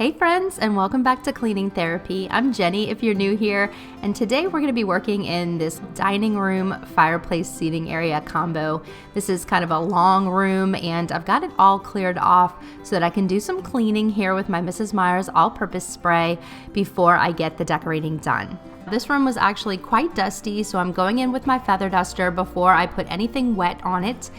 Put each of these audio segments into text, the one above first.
Hey friends, and welcome back to Cleaning Therapy. I'm Jenny if you're new here, and today we're going to be working in this dining room fireplace seating area combo. This is kind of a long room, and I've got it all cleared off so that I can do some cleaning here with my Mrs. Meyer's all-purpose spray before I get the decorating done. This room was actually quite dusty, so I'm going in with my feather duster before I put anything wet on it.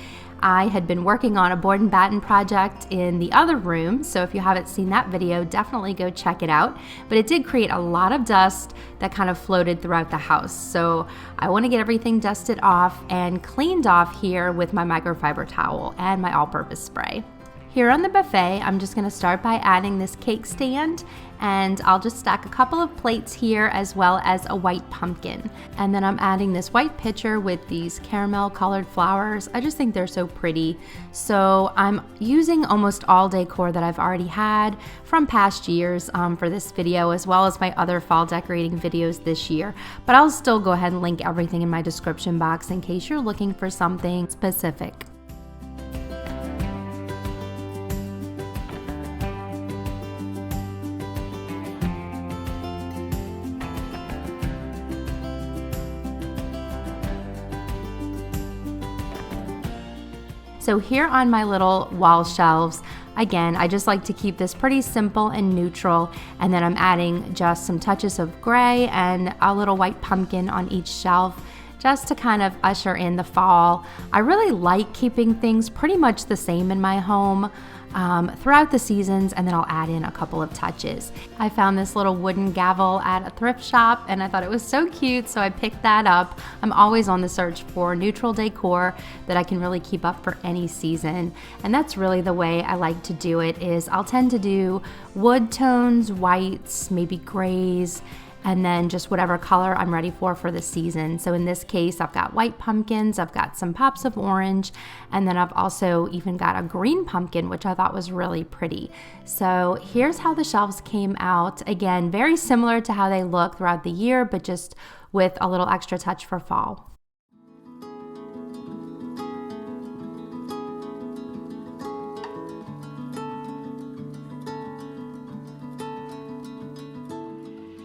I had been working on a board and batten project in the other room, so if you haven't seen that video, definitely go check it out. But it did create a lot of dust that kind of floated throughout the house. So I want to get everything dusted off and cleaned off here with my microfiber towel and my all-purpose spray. Here on the buffet, I'm just going to start by adding this cake stand, and I'll just stack a couple of plates here as well as a white pumpkin. And then I'm adding this white pitcher with these caramel colored flowers. I just think they're so pretty. So I'm using almost all decor that I've already had from past years for this video, as well as my other fall decorating videos this year. But I'll still go ahead and link everything in my description box in case you're looking for something specific. So here on my little wall shelves, again, I just like to keep this pretty simple and neutral, and then I'm adding just some touches of gray and a little white pumpkin on each shelf just to kind of usher in the fall. I really like keeping things pretty much the same in my home throughout the seasons, and then I'll add in a couple of touches. I found this little wooden gavel at a thrift shop and I thought it was so cute, so I picked that up. I'm always on the search for neutral decor that I can really keep up for any season, and that's really the way I like to do it. Is I'll tend to do wood tones, whites, maybe grays, and then just whatever color I'm ready for the season. So in this case, I've got white pumpkins, I've got some pops of orange, and then I've also even got a green pumpkin, which I thought was really pretty. So here's how the shelves came out. Again, very similar to how they look throughout the year, but just with a little extra touch for fall.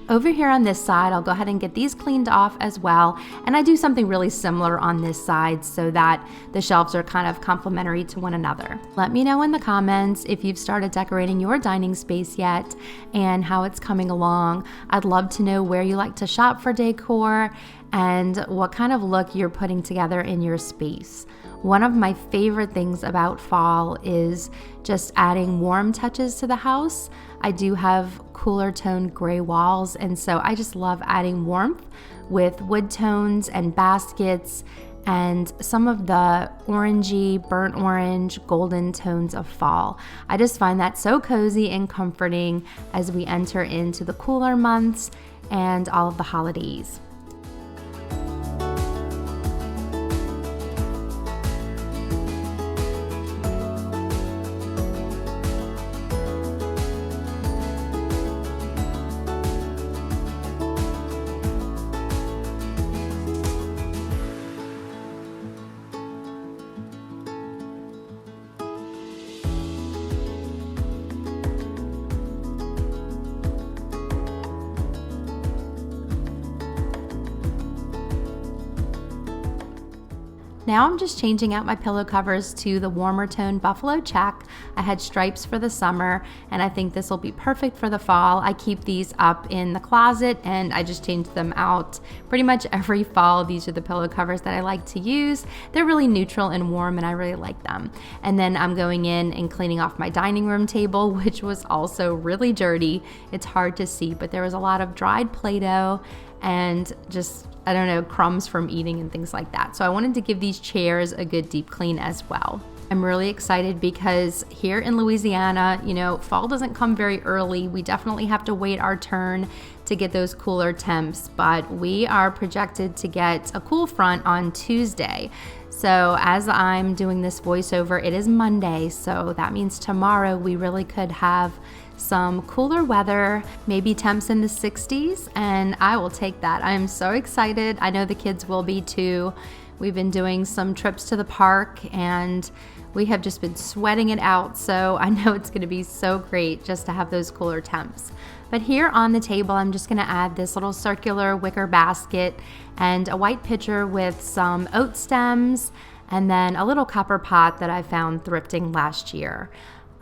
Over here on this side, I'll go ahead and get these cleaned off as well, and I do something really similar on this side so that the shelves are kind of complementary to one another. Let me know in the comments if you've started decorating your dining space yet and how it's coming along. I'd love to know where you like to shop for decor and what kind of look you're putting together in your space. One of my favorite things about fall is just adding warm touches to the house. I do have cooler toned gray walls, and so I just love adding warmth with wood tones and baskets and some of the orangey, burnt orange, golden tones of fall. I just find that so cozy and comforting as we enter into the cooler months and all of the holidays. Now I'm just changing out my pillow covers to the warmer tone buffalo check. I had stripes for the summer, and I think this will be perfect for the fall. I keep these up in the closet and I just change them out pretty much every fall. These are the pillow covers that I like to use. They're really neutral and warm, and I really like them. And then I'm going in and cleaning off my dining room table, which was also really dirty. It's hard to see, but there was a lot of dried Play-Doh and just, I don't know, crumbs from eating and things like that. So I wanted to give these chairs a good deep clean as well. I'm really excited because here in Louisiana, you know, fall doesn't come very early. We definitely have to wait our turn to get those cooler temps, but we are projected to get a cool front on Tuesday. So as I'm doing this voiceover, it is Monday, so that means tomorrow we really could have some cooler weather, maybe temps in the 60s, and I will take that. I am so excited. I know the kids will be too. We've been doing some trips to the park, and We have just been sweating it out, so I know it's going to be so great just to have those cooler temps. But here on the table, I'm just going to add this little circular wicker basket and a white pitcher with some oat stems, and then a little copper pot that I found thrifting last year.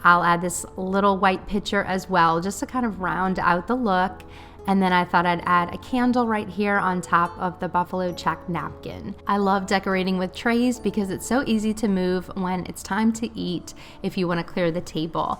I'll add this little white pitcher as well, just to kind of round out the look. And then I thought I'd add a candle right here on top of the buffalo check napkin. I love decorating with trays because it's so easy to move when it's time to eat if you want to clear the table.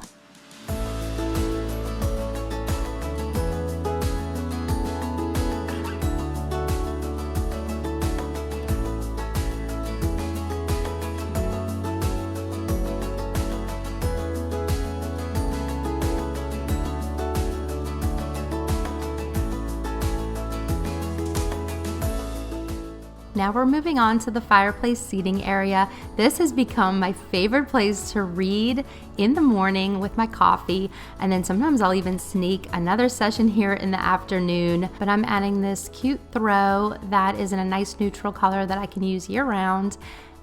Now we're moving on to the fireplace seating area. This has become my favorite place to read in the morning with my coffee, and then sometimes I'll even sneak another session here in the afternoon. But I'm adding this cute throw that is in a nice neutral color that I can use year round.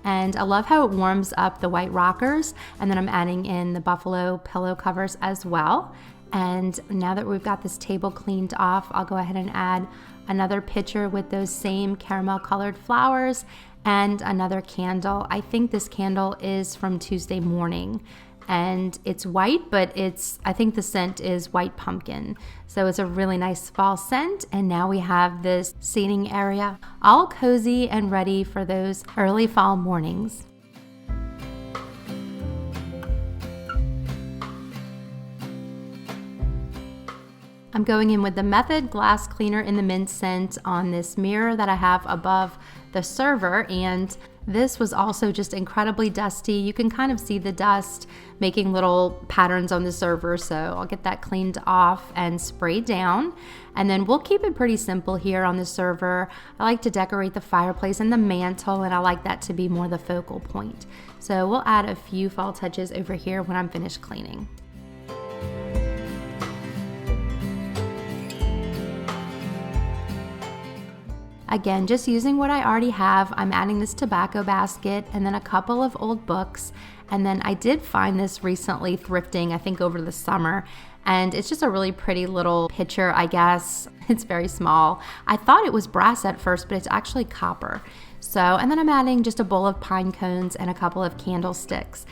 And I love how it warms up the white rockers, and then I'm adding in the buffalo pillow covers as well. And now that we've got this table cleaned off, I'll go ahead and add another pitcher with those same caramel colored flowers and another candle. I think this candle is from Tuesday morning, and it's white, but I think the scent is white pumpkin. So it's a really nice fall scent. And now we have this seating area all cozy and ready for those early fall mornings. I'm going in with the Method glass cleaner in the mint scent on this mirror that I have above the server, and this was also just incredibly dusty. You can kind of see the dust making little patterns on the server, so I'll get that cleaned off and sprayed down. And then we'll keep it pretty simple here on the server. I like to decorate the fireplace and the mantle, and I like that to be more the focal point. So we'll add a few fall touches over here when I'm finished cleaning. Again, just using what I already have, I'm adding this tobacco basket and then a couple of old books. And then I did find this recently thrifting, I think over the summer, and it's just a really pretty little pitcher, I guess. It's very small. I thought it was brass at first, but it's actually copper. So, and then I'm adding just a bowl of pine cones and a couple of candlesticks.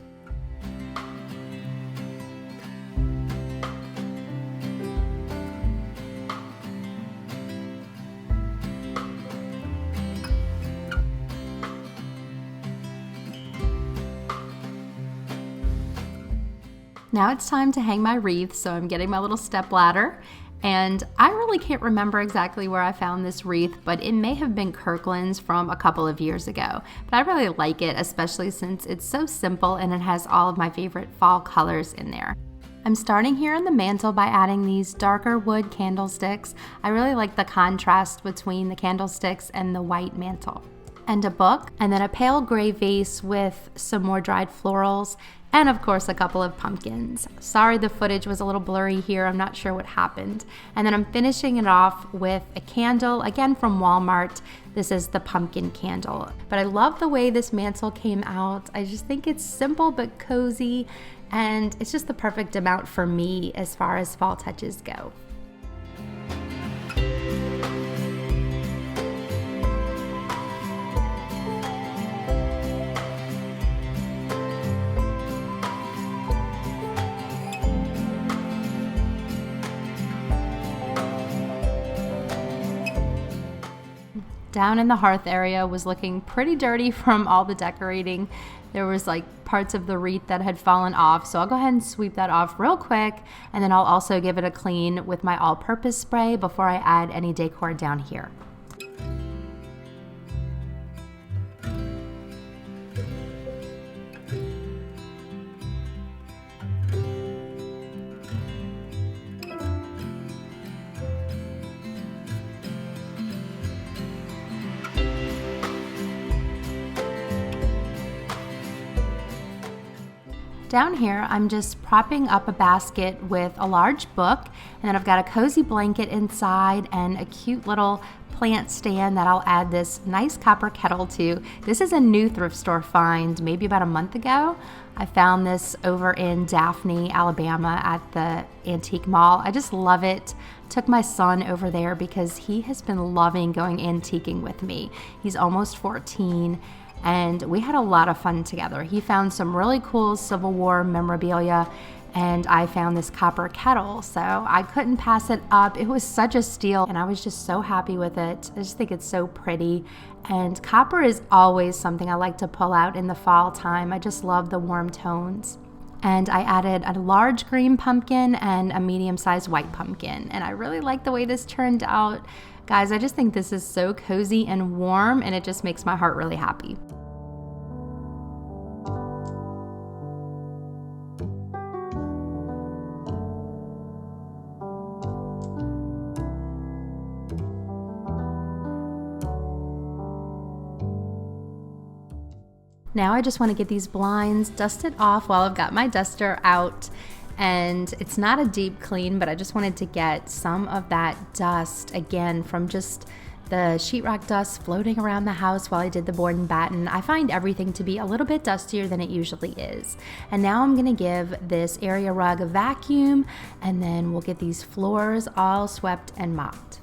Now it's time to hang my wreath, so I'm getting my little step ladder, and I really can't remember exactly where I found this wreath, but it may have been Kirklands from a couple of years ago. But I really like it, especially since it's so simple and it has all of my favorite fall colors in there. I'm starting here in the mantle by adding these darker wood candlesticks. I really like the contrast between the candlesticks and the white mantle. And a book, and then a pale gray vase with some more dried florals, and of course a couple of pumpkins. Sorry the footage was a little blurry here, I'm not sure what happened. And then I'm finishing it off with a candle, again from Walmart. This is the pumpkin candle. But I love the way this mantle came out. I just think it's simple but cozy, and it's just the perfect amount for me as far as fall touches go. Down in the hearth area was looking pretty dirty from all the decorating. There was like parts of the wreath that had fallen off, so I'll go ahead and sweep that off real quick, and then I'll also give it a clean with my all-purpose spray before I add any decor down here. Down here, I'm just propping up a basket with a large book, and then I've got a cozy blanket inside and a cute little plant stand that I'll add this nice copper kettle to. This is a new thrift store find, maybe about a month ago. I found this over in Daphne, Alabama at the antique mall. I just love it. Took my son over there because he has been loving going antiquing with me. He's almost 14. And we had a lot of fun together. He found some really cool Civil War memorabilia, and I found this copper kettle, so I couldn't pass it up. It was such a steal, and I was just so happy with it. I just think it's so pretty, and copper is always something I like to pull out in the fall time. I just love the warm tones. And I added a large green pumpkin and a medium-sized white pumpkin, and I really like the way this turned out. Guys, I just think this is so cozy and warm, and it just makes my heart really happy. Now I just want to get these blinds dusted off while I've got my duster out. And it's not a deep clean, but I just wanted to get some of that dust again from just the sheetrock dust floating around the house while I did the board and batten. I find everything to be a little bit dustier than it usually is. And now I'm gonna give this area rug a vacuum, and then we'll get these floors all swept and mopped.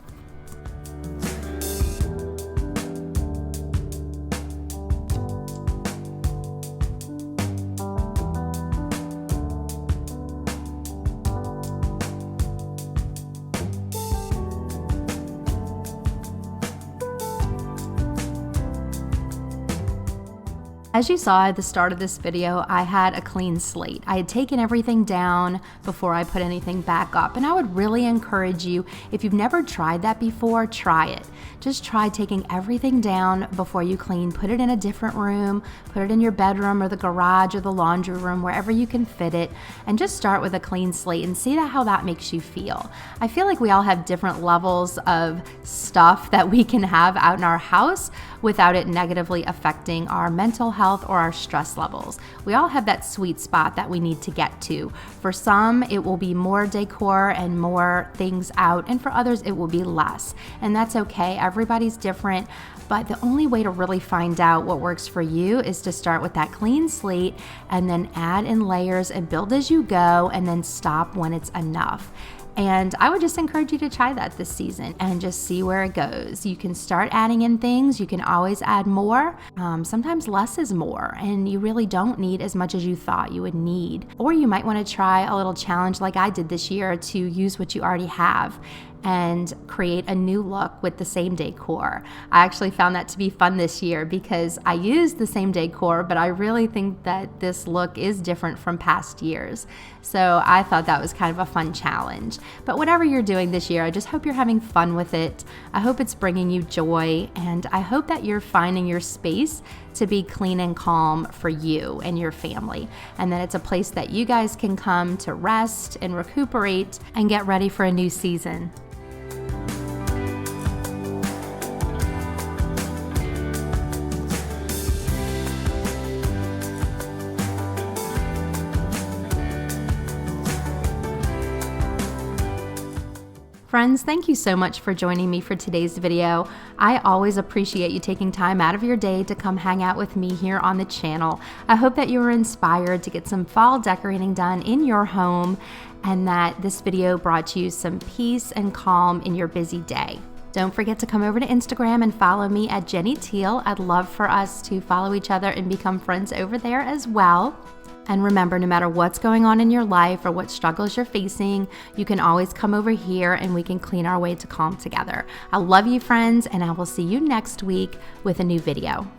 As you saw at the start of this video, I had a clean slate. I had taken everything down before I put anything back up, and I would really encourage you, if you've never tried that before, try it. Just try taking everything down before you clean. Put it in a different room, put it in your bedroom or the garage or the laundry room, wherever you can fit it, and just start with a clean slate and see how that makes you feel. I feel like we all have different levels of stuff that we can have out in our house without it negatively affecting our mental health or our stress levels. We all have that sweet spot that we need to get to. For some, it will be more decor and more things out, and for others, it will be less. And that's okay. Everybody's different, but the only way to really find out what works for you is to start with that clean slate and then add in layers and build as you go, and then stop when it's enough. And I would just encourage you to try that this season and just see where it goes. You can start adding in things. You can always add more. Sometimes less is more, and you really don't need as much as you thought you would need. Or you might want to try a little challenge like I did this year to use what you already have and create a new look with the same decor. I actually found that to be fun this year because I used the same decor, but I really think that this look is different from past years. So I thought that was kind of a fun challenge. But whatever you're doing this year, I just hope you're having fun with it. I hope it's bringing you joy, and I hope that you're finding your space to be clean and calm for you and your family, and that it's a place that you guys can come to rest and recuperate and get ready for a new season. Friends, thank you so much for joining me for today's video. I always appreciate you taking time out of your day to come hang out with me here on the channel. I hope that you were inspired to get some fall decorating done in your home, and that this video brought you some peace and calm in your busy day. Don't forget to come over to Instagram and follow me at Jenny Teel. I'd love for us to follow each other and become friends over there as well. And remember, no matter what's going on in your life or what struggles you're facing, you can always come over here and we can clean our way to calm together. I love you, friends, and I will see you next week with a new video.